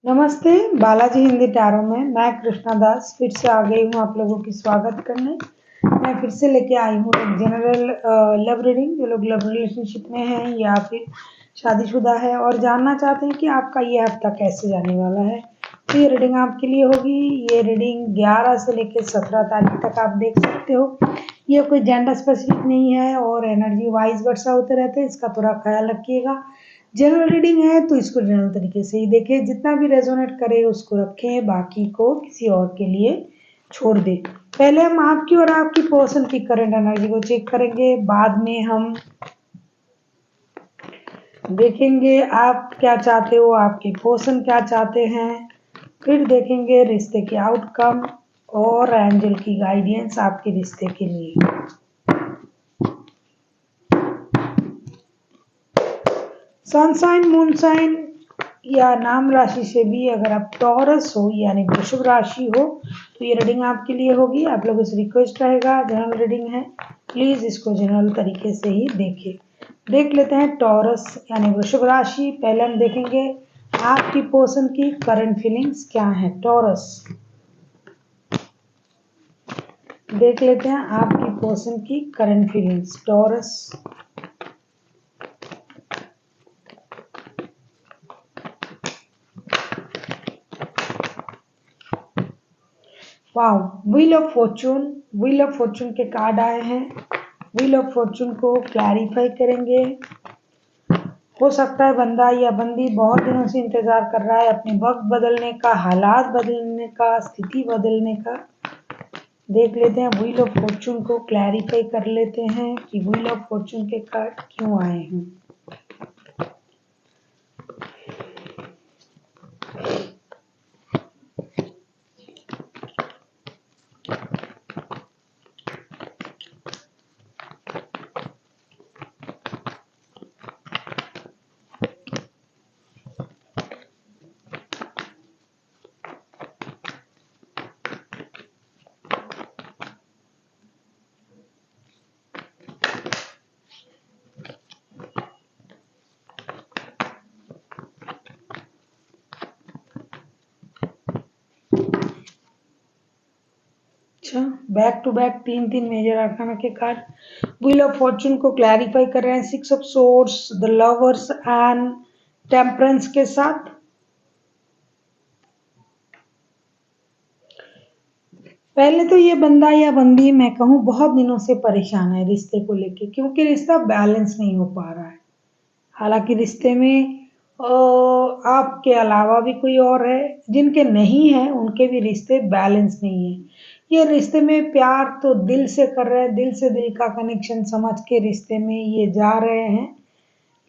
नमस्ते, बालाजी हिंदी टैरो में मैं कृष्णा दास फिर से आ गई हूँ आप लोगों की स्वागत करने। मैं फिर से लेके आई हूँ एक जनरल लव रीडिंग। जो लोग लव रिलेशनशिप में हैं या फिर शादीशुदा है और जानना चाहते हैं कि आपका ये हफ्ता कैसे जाने वाला है, तो ये रीडिंग आपके लिए होगी। ये रीडिंग 11 से लेकर 17 तारीख तक आप देख सकते हो। ये कोई जेंडर स्पेसिफिक नहीं है और एनर्जी वाइज वर्षा होते रहते हैं, इसका थोड़ा ख्याल रखिएगा। जनरल रीडिंग है तो इसको जनरल तरीके से ही देखें, जितना भी रेजोनेट करे उसको रखें, बाकी को किसी और के लिए छोड़ दें। पहले हम आपकी और आपकी पर्सन की करंट एनर्जी को चेक करेंगे, बाद में हम देखेंगे आप क्या चाहते हो, आपके पर्सन क्या चाहते हैं, फिर देखेंगे रिश्ते के आउटकम और एंजल की गाइडेंस आपके रिश्ते के लिए। सनसाइन, मूनसाइन या नाम राशि से भी अगर आप टॉरस हो यानी वृषभ राशि हो तो ये रीडिंग आपके लिए होगी। आप लोगों से रिक्वेस्ट रहेगा, जनरल रीडिंग है, प्लीज इसको जनरल तरीके से ही देखें। देख लेते हैं टॉरस यानी वृषभ राशि। पहले हम देखेंगे आपकी पर्सन की करंट फीलिंग्स क्या है। टॉरस, देख लेते हैं आपकी पर्सन की current feelings. Taurus, wow, wheel of Fortune. Wheel of Fortune के कार्ड आए हैं। व्हील ऑफ फॉर्चून को क्लैरिफाई करेंगे। हो सकता है बंदा या बंदी बहुत दिनों से इंतजार कर रहा है अपने वक्त बदलने का, हालात बदलने का, स्थिति बदलने का। देख लेते हैं व्हील ऑफ फॉर्चून को क्लैरिफाई कर लेते हैं कि व्हील ऑफ फॉर्चून के कार्ड क्यों आए हैं। अच्छा, बैक टू बैक तीन मेजर आर्काना के कार्ड व्हील ऑफ फॉर्चून को क्लैरिफाई कर रहे हैं। 6 of swords, the lovers and temperance के साथ। पहले तो ये बंदा या बंदी मैं कहूँ बहुत दिनों से परेशान है रिश्ते को लेके, क्योंकि रिश्ता बैलेंस नहीं हो पा रहा है। हालांकि रिश्ते में आपके अलावा भी कोई और है, जिनके नहीं है उनके भी रिश्ते बैलेंस नहीं है। ये रिश्ते में प्यार तो दिल से कर रहे हैं, दिल से दिल का कनेक्शन समझ के रिश्ते में ये जा रहे हैं,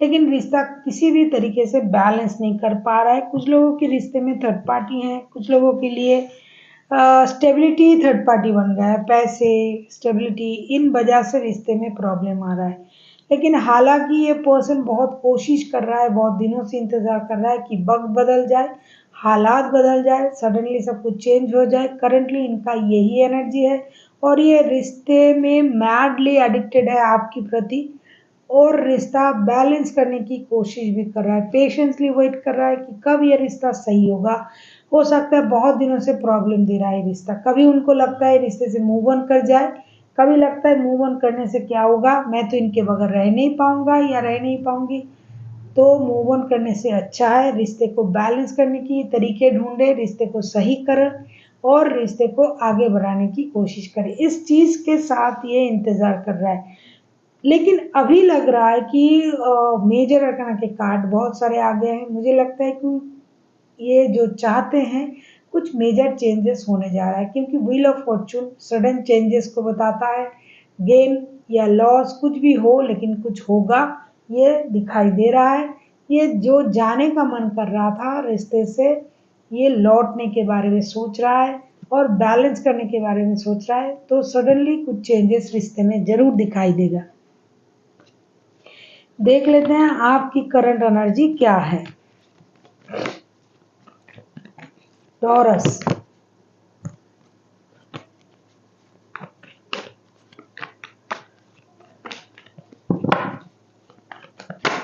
लेकिन रिश्ता किसी भी तरीके से बैलेंस नहीं कर पा रहा है। कुछ लोगों के रिश्ते में थर्ड पार्टी है, कुछ लोगों के लिए स्टेबिलिटी थर्ड पार्टी बन गया है, पैसे, स्टेबिलिटी, इन वजह से रिश्ते में प्रॉब्लम आ रहा है। लेकिन हालांकि ये पर्सन बहुत कोशिश कर रहा है, बहुत दिनों से इंतजार कर रहा है कि वक्त बदल जाए, हालात बदल जाए, सडनली सब कुछ चेंज हो जाए। करंटली इनका यही एनर्जी है और ये रिश्ते में मैडली एडिक्टेड है आपके प्रति और रिश्ता बैलेंस करने की कोशिश भी कर रहा है। पेशेंसली वेट कर रहा है कि कब ये रिश्ता सही होगा। हो सकता है बहुत दिनों से प्रॉब्लम दे रहा है रिश्ता। कभी उनको लगता है रिश्ते से मूव ऑन कर जाए, कभी लगता है मूव ऑन करने से क्या होगा, मैं तो इनके बगैर रह नहीं पाऊंगा या रह नहीं पाऊंगी। तो मूव ऑन करने से अच्छा है रिश्ते को बैलेंस करने की तरीके ढूंढे, रिश्ते को सही करें और रिश्ते को आगे बढ़ाने की कोशिश करें। इस चीज के साथ ये इंतजार कर रहा है। लेकिन अभी लग रहा है कि मेजर अरकाना के कार्ड बहुत सारे आ गए हैं। मुझे लगता है कि ये जो चाहते हैं कुछ मेजर चेंजेस होने जा रहा है, क्योंकि wheel of Fortune sudden changes को बताता है। गेन या लॉस कुछ भी हो लेकिन कुछ होगा, ये दिखाई दे रहा है। ये जो जाने का मन कर रहा था रिश्ते से, ये लौटने के बारे में सोच रहा है और बैलेंस करने के बारे में सोच रहा है, तो सडनली कुछ चेंजेस रिश्ते में जरूर दिखाई देगा। देख लेते हैं आपकी करंट एनर्जी क्या है। टॉरस,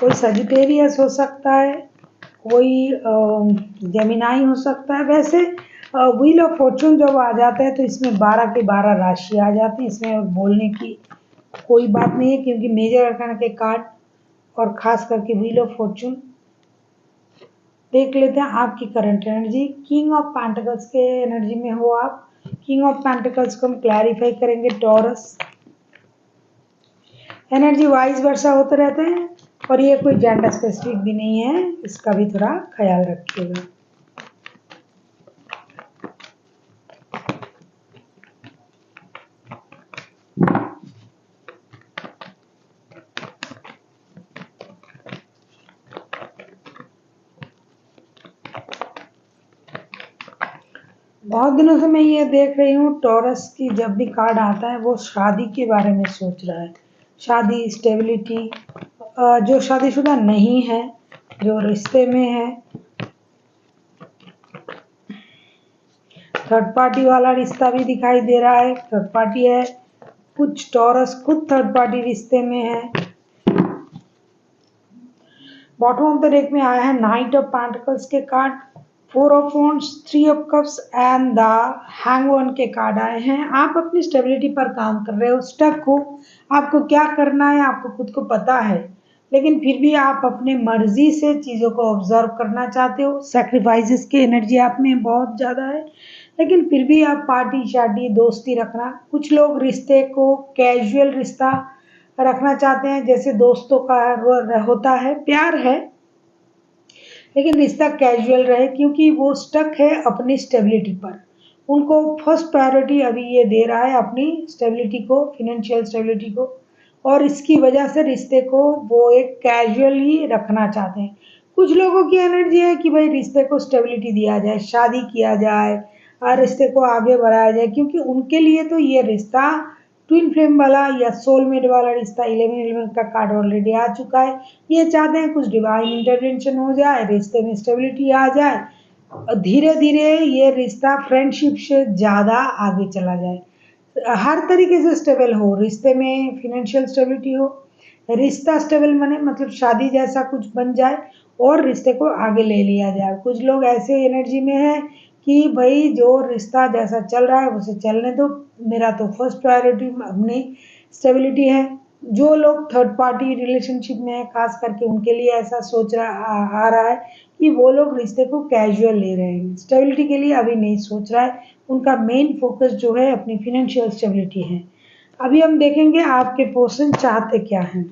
कोई सजिटेरियस हो सकता है, कोई जेमिनाई हो सकता है। वैसे व्हील ऑफ फॉर्चून जब आ जाता है तो इसमें 12 के 12 राशि आ जाती है, इसमें बोलने की कोई बात नहीं है, क्योंकि मेजर अरकाना के कार्ड और खास करके व्हील ऑफ फॉर्चून। देख लेते हैं आपकी current energy. King of pentacles के एनर्जी में हो आप। किंग ऑफ पेंटिकल्स को हम क्लैरिफाई करेंगे टॉरस। एनर्जी वाइज वर्षा होते रहते हैं और ये कोई जेंडर स्पेसिफिक भी नहीं है, इसका भी थोड़ा ख्याल रखिएगा। बहुत दिनों से मैं ये देख रही हूँ टॉरस की जब भी कार्ड आता है वो शादी के बारे में सोच रहा है। शादी, स्टेबिलिटी। जो शादीशुदा नहीं है, जो रिश्ते में है, थर्ड पार्टी वाला रिश्ता भी दिखाई दे रहा है। थर्ड पार्टी है, कुछ टॉरस खुद थर्ड पार्टी रिश्ते में है। बॉटम ऑफ द डेक में आया है नाइट ऑफ पेंटिकल्स के card, 4 of wands, 3 of cups and the hanged one के कार्ड आए हैं। आप अपनी स्टेबिलिटी पर काम कर रहे हो, स्टक हो, आपको क्या करना है आपको खुद को पता है, लेकिन फिर भी आप अपने मर्जी से चीज़ों को ऑब्जर्व करना चाहते हो। सेक्रीफाइसेस की एनर्जी आप में बहुत ज़्यादा है, लेकिन फिर भी आप पार्टी शादी दोस्ती रखना, कुछ लोग रिश्ते को कैजुअल रिश्ता रखना चाहते हैं, जैसे दोस्तों का होता है, प्यार है, लेकिन रिश्ता कैजुअल रहे, क्योंकि वो स्टक है अपनी स्टेबिलिटी पर। उनको फर्स्ट प्रायोरिटी अभी ये दे रहा है अपनी स्टेबिलिटी को, फिनेंशियल स्टेबिलिटी को, और इसकी वजह से रिश्ते को वो एक कैजुअल ही रखना चाहते हैं। कुछ लोगों की एनर्जी है कि भाई रिश्ते को स्टेबिलिटी दिया जाए, शादी किया जाए और रिश्ते को आगे बढ़ाया जाए, क्योंकि उनके लिए तो ये रिश्ता ट्विन फ्लेम वाला या सोलमेट वाला रिश्ता 11-11 का कार्ड ऑलरेडी आ चुका है। ये चाहते हैं कुछ डिवाइन इंटरवेंशन हो जाए, रिश्ते में स्टेबिलिटी आ जाए और धीरे धीरे ये रिश्ता फ्रेंडशिप से ज़्यादा आगे चला जाए, हर तरीके से स्टेबल हो, रिश्ते में फिनेंशियल स्टेबिलिटी हो, रिश्ता स्टेबल बने मतलब शादी जैसा कुछ बन जाए और रिश्ते को आगे ले लिया जाए। कुछ लोग ऐसे एनर्जी में है कि भाई जो रिश्ता जैसा चल रहा है उसे चलने दो, मेरा तो फर्स्ट प्रायोरिटी अपनी स्टेबिलिटी है। जो लोग थर्ड पार्टी रिलेशनशिप में है खास करके उनके लिए ऐसा सोच रहा आ रहा है कि वो लोग रिश्ते को कैजुअल ले रहे हैं, स्टेबिलिटी के लिए अभी नहीं सोच रहा है। उनका मेन फोकस जो है अपनी फिनेंशियल स्टेबिलिटी है। अभी हम देखेंगे आपके पर्सन चाहते क्या हैं।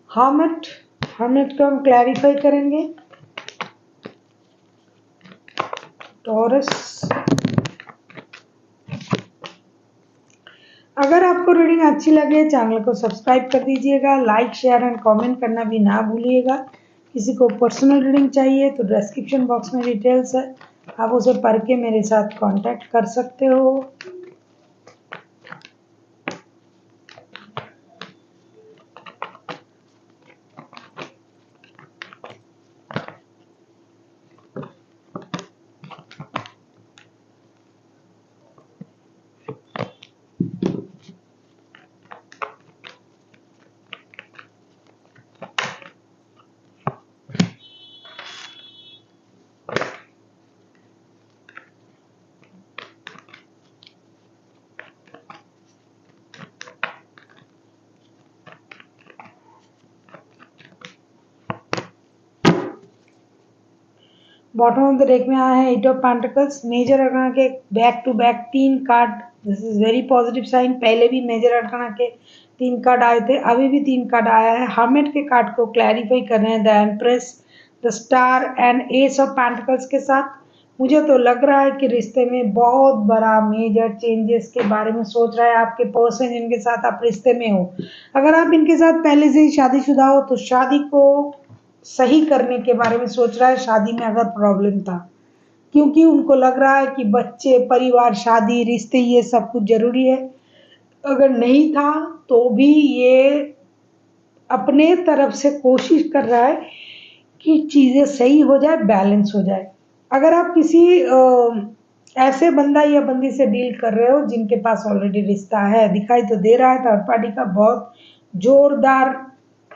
हर्मिट, हर्मिट को हम क्लैरिफाई करेंगे। टॉरस, अगर आपको रीडिंग अच्छी लगे चैनल को सब्सक्राइब कर दीजिएगा, लाइक शेयर एंड कमेंट करना भी ना भूलिएगा। किसी को पर्सनल रीडिंग चाहिए तो डिस्क्रिप्शन बॉक्स में डिटेल्स है, आप उसे पढ़ के मेरे साथ कांटेक्ट कर सकते हो। बॉटम ऑफ द डेक में आया है 8 ऑफ पेंटिकल्स, मेजर अरकाना के back to back 3 card, this is very positive sign. पहले भी मेजर अरकाना के 3 कार्ड आए थे, अभी भी 3 कार्ड आया है। हर्मिट के कार्ड को क्लैरिफाई कर रहे हैं the empress, the star and S of pentacles के साथ। मुझे तो लग रहा है कि रिश्ते में बहुत बड़ा मेजर चेंजेस के बारे में सोच रहा है आपके पर्सन जिनके साथ आप रिश्ते में हो। अगर आप इनके साथ पहले से ही शादीशुदा हो तो शादी को सही करने के बारे में सोच रहा है, शादी में अगर प्रॉब्लम था, क्योंकि उनको लग रहा है कि बच्चे, परिवार, शादी, रिश्ते ये सब कुछ जरूरी है। अगर नहीं था तो भी ये अपने तरफ से कोशिश कर रहा है कि चीज़ें सही हो जाए, बैलेंस हो जाए। अगर आप किसी ऐसे बंदा या बंदी से डील कर रहे हो जिनके पास ऑलरेडी रिश्ता है, दिखाई तो दे रहा है थर्ड पार्टी का बहुत जोरदार,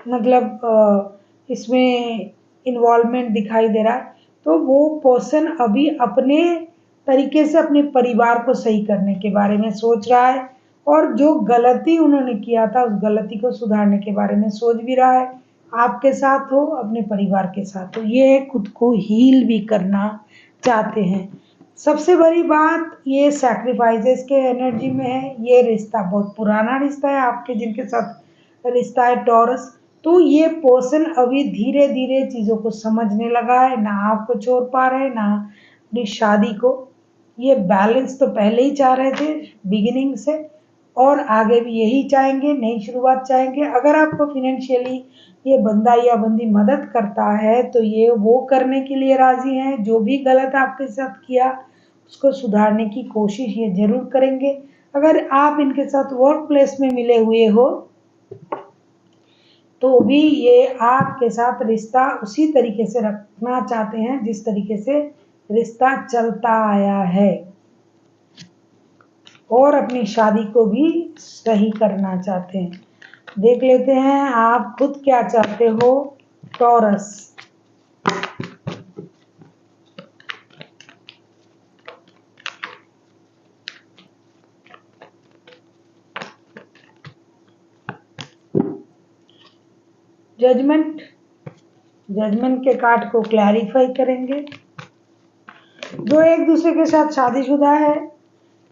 मतलब इसमें इन्वॉल्वमेंट दिखाई दे रहा है, तो वो पर्सन अभी अपने तरीके से अपने परिवार को सही करने के बारे में सोच रहा है और जो गलती उन्होंने किया था उस गलती को सुधारने के बारे में सोच भी रहा है। आपके साथ हो, अपने परिवार के साथ हो, ये खुद को हील भी करना चाहते हैं। सबसे बड़ी बात ये सैक्रिफाइसेस के एनर्जी में है। ये रिश्ता बहुत पुराना रिश्ता है आपके जिनके साथ रिश्ता है टॉरस। तो ये पर्सन अभी धीरे धीरे चीज़ों को समझने लगा है, ना आपको छोड़ पा रहे ना अपनी शादी को। ये बैलेंस तो पहले ही चाह रहे थे बिगिनिंग से और आगे भी यही चाहेंगे, नई शुरुआत चाहेंगे। अगर आपको फाइनेंशियली ये बंदा या बंदी मदद करता है तो ये वो करने के लिए राजी हैं। जो भी गलत आपके साथ किया उसको सुधारने की कोशिश ये जरूर करेंगे। अगर आप इनके साथ वर्क प्लेस में मिले हुए हो तो भी ये आपके साथ रिश्ता उसी तरीके से रखना चाहते हैं जिस तरीके से रिश्ता चलता आया है और अपनी शादी को भी सही करना चाहते हैं। देख लेते हैं आप खुद क्या चाहते हो टॉरस। जजमेंट, जजमेंट के कार्ड को क्लैरिफाई करेंगे। जो एक दूसरे के साथ शादीशुदा है,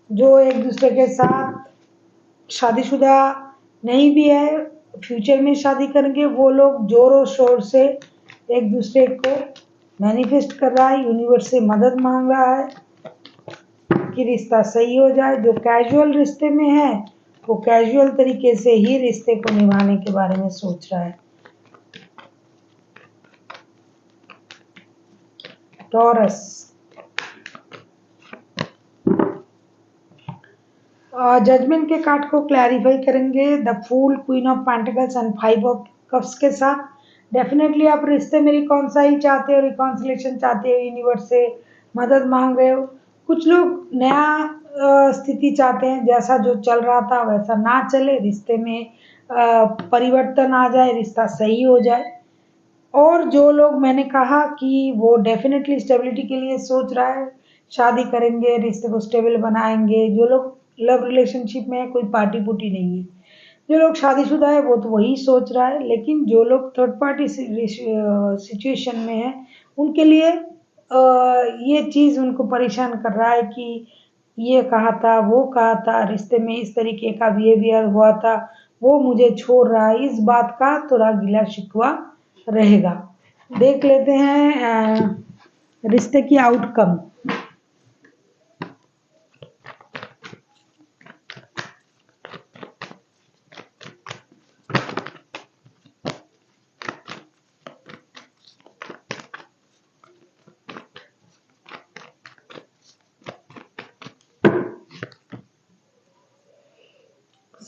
जो एक दूसरे के साथ शादीशुदा नहीं भी है, फ्यूचर में शादी करेंगे, वो लोग जोरों शोर से एक दूसरे को मैनिफेस्ट कर रहा है, यूनिवर्स से मदद मांग रहा है कि रिश्ता सही हो जाए। जो कैजुअल रिश्ते में है वो कैजुअल तरीके से ही रिश्ते को निभाने के बारे में सोच रहा है। टॉरस, जजमेंट के कार्ड को क्लैरिफाई करेंगे। The fool, queen of pentacles and five of cups के साथ डेफिनेटली आप रिश्ते में रिकॉन्साइल चाहते हो, रिकॉन्सिलेशन चाहते हो, यूनिवर्स से मदद मांग रहे हो। कुछ लोग नया स्थिति चाहते हैं, जैसा जो चल रहा था वैसा ना चले, रिश्ते में परिवर्तन आ जाए, रिश्ता सही हो जाए। और जो लोग मैंने कहा कि वो डेफिनेटली स्टेबिलिटी के लिए सोच रहा है, शादी करेंगे, रिश्ते को स्टेबल बनाएंगे। जो लोग लव रिलेशनशिप में है, कोई पार्टी पुटी नहीं है। जो लोग शादीशुदा है वो तो वही सोच रहा है, लेकिन जो लोग थर्ड पार्टी सिचुएशन में है उनके लिए ये चीज़ उनको परेशान कर रहा है कि ये कहा था, वो कहा था, रिश्ते में इस तरीके का बिहेवियर हुआ था, वो मुझे छोड़ रहा है, इस बात का थोड़ा गिला शिकवा रहेगा। देख लेते हैं रिश्ते की outcome.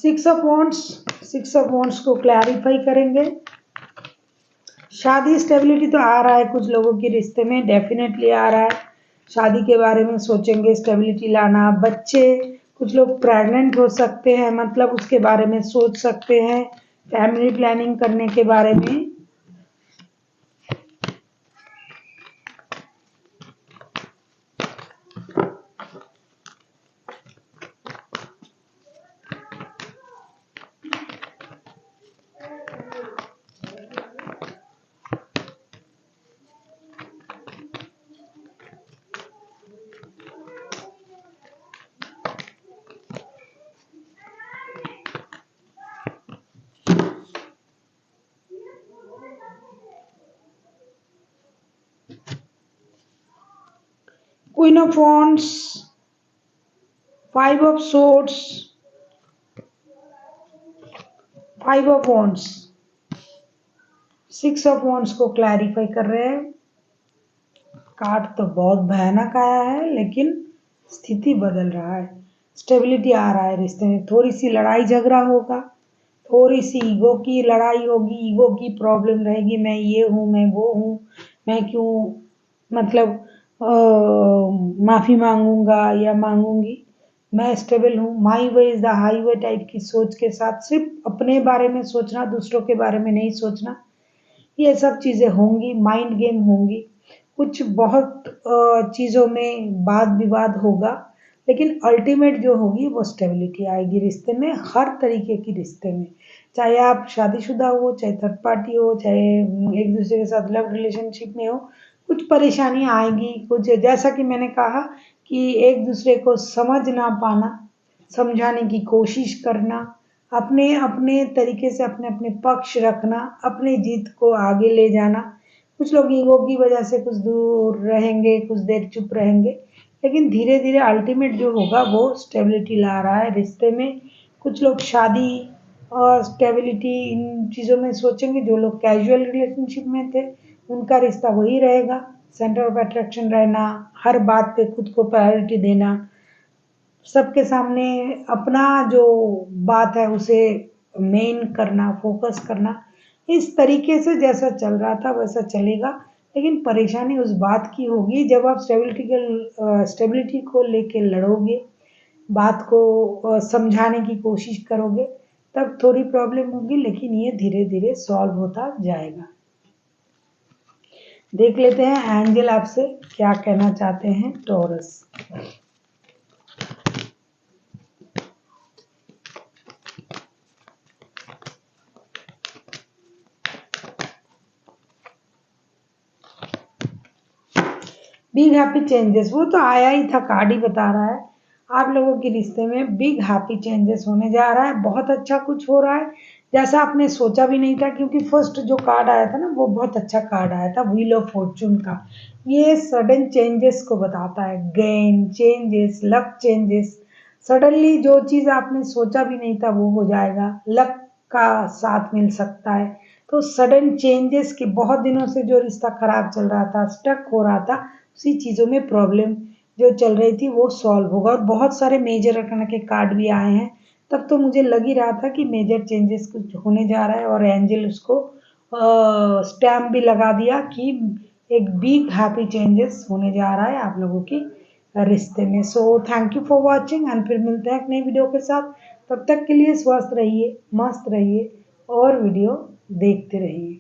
6 of wands, 6 of wands को क्लैरिफाई करेंगे। शादी स्टेबिलिटी तो आ रहा है कुछ लोगों के रिश्ते में, डेफिनेटली आ रहा है। शादी के बारे में सोचेंगे, स्टेबिलिटी लाना, बच्चे, कुछ लोग प्रेग्नेंट हो सकते हैं, मतलब उसके बारे में सोच सकते हैं, फैमिली प्लानिंग करने के बारे में। Queen of wands, 5 of swords, 5 of wands, 6 of wands को क्लैरिफाई कर रहे हैं। कार्ड तो बहुत भयानक आया है लेकिन स्थिति बदल रहा है, स्टेबिलिटी आ रहा है, रिश्ते में थोड़ी सी लड़ाई झगड़ा होगा, थोड़ी सी ईगो की लड़ाई होगी, ईगो की प्रॉब्लम रहेगी, मैं ये हूँ, मैं वो हूँ, मैं क्यों मतलब माफ़ी मांगूंगा या मांगूंगी। मैं स्टेबल हूँ, my way is the highway type की सोच के साथ सिर्फ अपने बारे में सोचना, दूसरों के बारे में नहीं सोचना, ये सब चीज़ें होंगी, माइंड गेम होंगी। कुछ बहुत चीज़ों में वाद विवाद होगा, लेकिन अल्टीमेट जो होगी वो स्टेबिलिटी आएगी रिश्ते में, हर तरीके की रिश्ते में। चाहे आप शादीशुदा हो, चाहे थर्ड पार्टी हो, चाहे एक दूसरे के साथ लव रिलेशनशिप में हो, कुछ परेशानियां आएंगी। कुछ जैसा कि मैंने कहा कि एक दूसरे को समझ ना पाना, समझाने की कोशिश करना, अपने अपने तरीके से अपने अपने पक्ष रखना, अपनी जीत को आगे ले जाना। कुछ लोग ईगो की वजह से कुछ दूर रहेंगे, कुछ देर चुप रहेंगे, लेकिन धीरे धीरे अल्टीमेट जो होगा वो स्टेबिलिटी ला रहा है रिश्ते में। कुछ लोग शादी और स्टेबिलिटी इन चीज़ों में सोचेंगे, जो लोग कैजुअल रिलेशनशिप में थे उनका रिश्ता वही रहेगा, सेंटर ऑफ अट्रैक्शन रहना, हर बात पे खुद को प्रायोरिटी देना, सबके सामने अपना जो बात है उसे मेन करना, फोकस करना। इस तरीके से जैसा चल रहा था वैसा चलेगा, लेकिन परेशानी उस बात की होगी जब आप स्टेबिलिटी को लेके लड़ोगे, बात को समझाने की कोशिश करोगे, तब थोड़ी प्रॉब्लम होगी, लेकिन ये धीरे धीरे सॉल्व होता जाएगा। देख लेते हैं एंजल आपसे क्या कहना चाहते हैं टॉरस। बिग हैप्पी चेंजेस, वो तो आया ही था, कार्ड ही बता रहा है आप लोगों के रिश्ते में बिग हैप्पी चेंजेस होने जा रहा है। बहुत अच्छा कुछ हो रहा है, जैसा आपने सोचा भी नहीं था, क्योंकि फर्स्ट जो कार्ड आया था ना वो बहुत अच्छा कार्ड आया था, व्हील ऑफ फॉर्चून का। ये सडन चेंजेस को बताता है, gain changes, luck changes. Suddenly जो चीज़ आपने सोचा भी नहीं था वो हो जाएगा, लक का साथ मिल सकता है। तो सडन चेंजेस के, बहुत दिनों से जो रिश्ता खराब चल रहा था, स्टक हो रहा था, उसी चीज़ों में प्रॉब्लम जो चल रही थी वो सॉल्व होगा। और बहुत सारे मेजर अरकन के कार्ड भी आए हैं, तब तो मुझे लग ही रहा था कि मेजर चेंजेस कुछ होने जा रहा है, और एंजल उसको स्टैम्प भी लगा दिया कि एक बिग हैप्पी चेंजेस होने जा रहा है आप लोगों की रिश्ते में। So thank you for watching, and फिर मिलते हैं एक नई वीडियो के साथ। तब तक के लिए स्वस्थ रहिए, मस्त रहिए और वीडियो देखते रहिए।